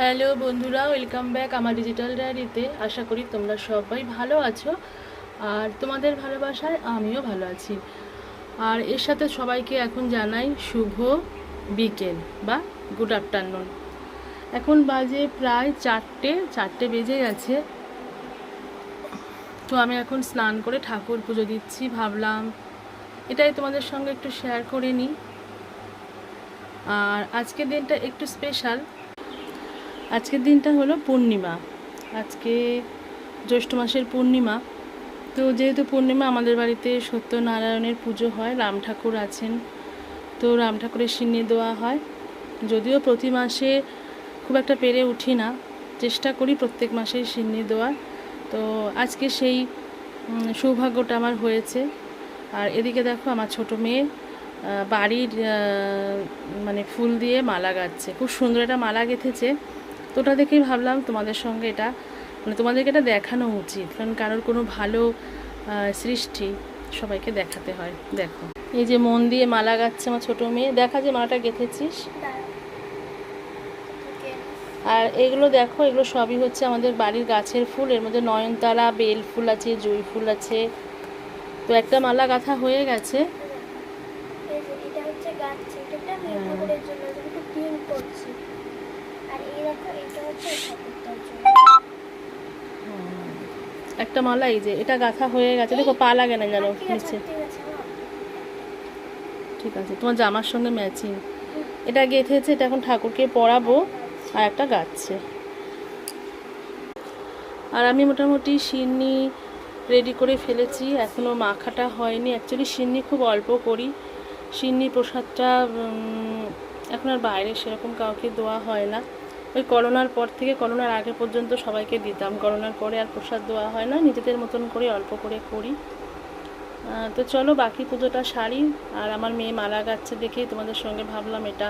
Hello বন্ধুরা, welcome back আমার digital ডায়েরিতে। আশা করি তোমরা সবাই ভালো আছো আর তোমাদের ভালোবাসায় আমিও ভালো আছি। আর এর সাথে সবাইকে এখন জানাই শুভ বিকেল বা গুড আফটারনুন। এখন বাজে প্রায় চারটে বেজে গেছে। তো আমি এখন স্নান করে ঠাকুর পুজো দিচ্ছি। ভাবলাম এটাই তোমাদের সঙ্গে একটু শেয়ার করে নিই। আর আজকের দিনটা একটু স্পেশাল। আজকের দিনটা হলো পূর্ণিমা। আজকে জ্যৈষ্ঠ মাসের পূর্ণিমা। তো যেহেতু পূর্ণিমা, আমাদের বাড়িতে সত্যনারায়ণের পুজো হয়, রাম ঠাকুর আছেন। তো রাম ঠাকুরের সিন্নি দেওয়া হয়। যদিও প্রতি মাসে খুব একটা পেরে উঠি না, চেষ্টা করি প্রত্যেক মাসেই সিন্নি দেওয়ার। তো আজকে সেই সৌভাগ্যটা আমার হয়েছে। আর এদিকে দেখো আমার ছোট মেয়ে বাড়ির মানে ফুল দিয়ে মালা গাচ্ছে। খুব সুন্দর একটা মালা গেঁথেছে। তো ওটা দেখেই ভাবলাম তোমাদের সঙ্গে এটা তোমাদেরকে এটা দেখানো উচিত, কারণ কারোর কোনো ভালো সৃষ্টি সবাইকে দেখাতে হয়। দেখো এই যে মন দিয়ে মালা গাচ্ছে আমার ছোটো মেয়ে। দেখা যে মালাটা গেঁথেছিস। আর এগুলো দেখো, এগুলো সবই হচ্ছে আমাদের বাড়ির গাছের ফুল। এর মধ্যে নয়নতারা, বেল ফুল আছে, জুঁই ফুল আছে। তো একটা মালা গাঁথা হয়ে গেছে। একটা মালা এই যে এটা গাঁথা হয়ে গেছে। দেখো পা লাগে না যেন নিচে। ঠিক আছে, তোমার জামার সঙ্গে ম্যাচিং। এটা গেঁথেছে, এটা এখন ঠাকুরকে পরাবো। আর একটা গাচ্ছে। আর আমি মোটামুটি সিন্নি রেডি করে ফেলেছি, এখনও মাখাটা হয়নি। অ্যাকচুয়ালি সিন্নি খুব অল্প করি। সিন্নি প্রসাদটা এখন আর বাইরে সেরকম কাউকে দেওয়া হয় না। ওই করোনার পর থেকে, করোনার আগে পর্যন্ত সবাইকে দিতাম। করোনার পরে আর প্রসাদ দেওয়া হয় না, নিজেদের মতন করে অল্প করে করি। তো চলো বাকি পুজোটা সারি। আর আমার মেয়ে মালা গাচ্ছে দেখেই তোমাদের সঙ্গে ভাবলাম এটা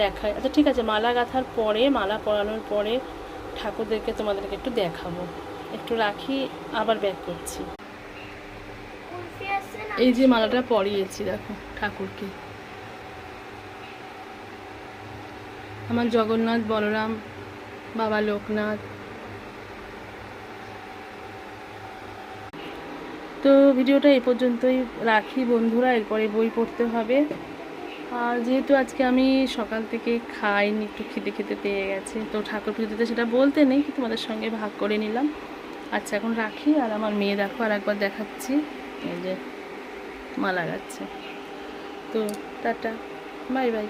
দেখায়। আচ্ছা ঠিক আছে, মালা গাঁথার পরে, মালা পরানোর পরে ঠাকুরদেরকে তোমাদেরকে একটু দেখাবো। একটু রাখি, আবার ব্যাক করছি। এই যে মালাটা পরিয়েছি দেখো ঠাকুরকে। আমার জগন্নাথ, বলরাম, বাবা লোকনাথ। তো ভিডিওটা এই পর্যন্তই রাখি বন্ধুরা, এরপরে বই পড়তে হবে। আর যেহেতু আজকে আমি সকাল থেকে খাইনি, একটু খেতে খেতে পেয়ে গেছে, তো ঠাকুর পুজোতে সেটা বলতে নেই, তোমাদের সঙ্গে ভাগ করে নিলাম। আচ্ছা এখন রাখি। আর আমার মেয়ে দেখো আর একবার দেখাচ্ছি, এই যে মালা গাচ্ছে। তো টাটা, বাই বাই।